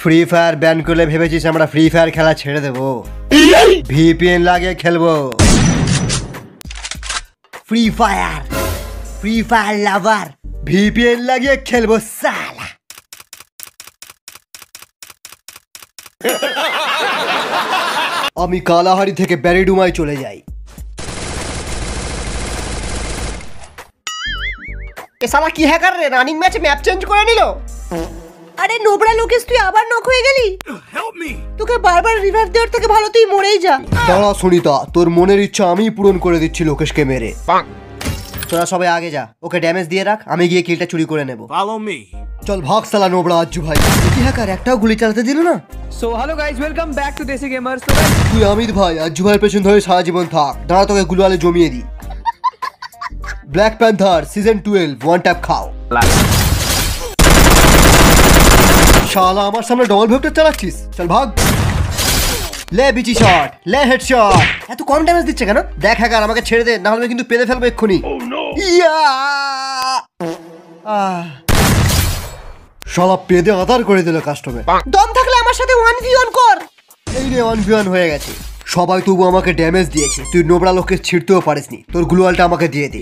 Free fire ban করলে ভেবেছিস আমরা ফ্রি ফায়ার খেলা ছেড়ে দেবো? ভিপিএন লাগিয়ে খেলবো। ফ্রি ফায়ার লাভার ভিপিএন লাগিয়ে খেলবো সালা। আমি কালাহারি থেকে ব্যারিডুমায় চলে যাই। এ সালা কি হ্যাকার রে, রানিং ম্যাচে ম্যাপ চেঞ্জ করে নিল। আরে নোবরা লোকেশ, তুই আবার নক হয়ে গেলি। তোকে বারবার রিভাইভ দেওয়ার থেকে ভালো তুই মরেই যা। দাঁড়া সুনিতা, তোর মনের ইচ্ছা আমি পূরণ করে দিচ্ছি লোকেশকে মেরে। তোরা সবাই আগে যা, ওকে ড্যামেজ দিয়ে রাখ, আমি গিয়ে কিলটা চুরি করে নেব। চল ভাগ সালা নোবরা আজ্জু ভাই। কি হ্যাকার একটাও গুলি চালাতে দিল না। So hello guys, welcome back to দেশি গেমার্স। তুই অমিত ভাই আজ্জু ভাইয়ের পেছন ধরে সারা জীবন থাক। দাঁড়া তোকে গুলওয়ালে জমিয়ে দি। Black Panther season 12 one tap খাও। শালা আমার সামনে ডবল ভেক্টর চালাচ্ছিস, চল ভাগ। লে বিচি শট, লে হেড শট। এত কম ড্যামেজ দিচ্ছে কেন? দেখ হ্যাকার আমাকে ছেড়ে দে, না হলে কিন্তু পেলে ফেলবো এক্ষুনি। ইয়া শালা পেদে আদার করে দিল কাস্টমে। দম থাকলে আমার সাথে 1v1 কর। এই রে 1v1 হয়ে গেছে। সবাই তবু আমাকে ড্যামেজ দিয়েছে, তুই নোবরা লোককে ছিড়তেও পারিসনি। তোর গ্লুয়ালটা আমাকে দিয়ে দে।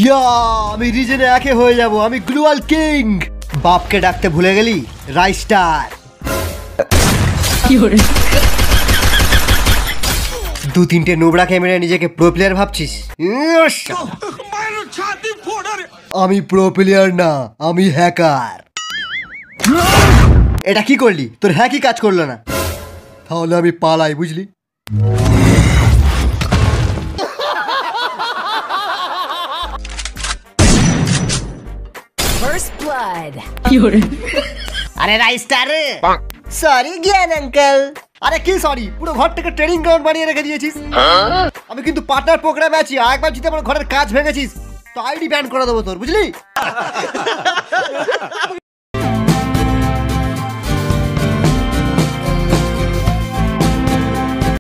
ইয়া আমি রিজনে একে হয়ে যাব, আমি গ্লুয়াল কিং। বাপকে ডাকতে ভুলে গেলি? রাইস্টার। দু তিনটে নোবরা ক্যামেরা নিজেকে প্রো প্লেয়ার ভাবছিস? আমি প্রো প্লেয়ার না, আমি হ্যাকার। এটা কি করলি? তোর হ্যাকই কাজ করলো না। তাহলে আমি পালাই, বুঝলি? আরে রাইস্টার, সরি জ্ঞান আঙ্কেল। আরে কি সরি, পুরো ঘরটাকে ট্রেনিং গ্রাউন্ড বানিয়ে রেখে দিয়েছিস। আমি কিন্তু পার্টনার প্রোগ্রামে আছি, আরেকবার যদি আমার ঘরের কাজ ভেঙেছিস তো আইডি ব্যান করে দেবো তোর, বুঝলি?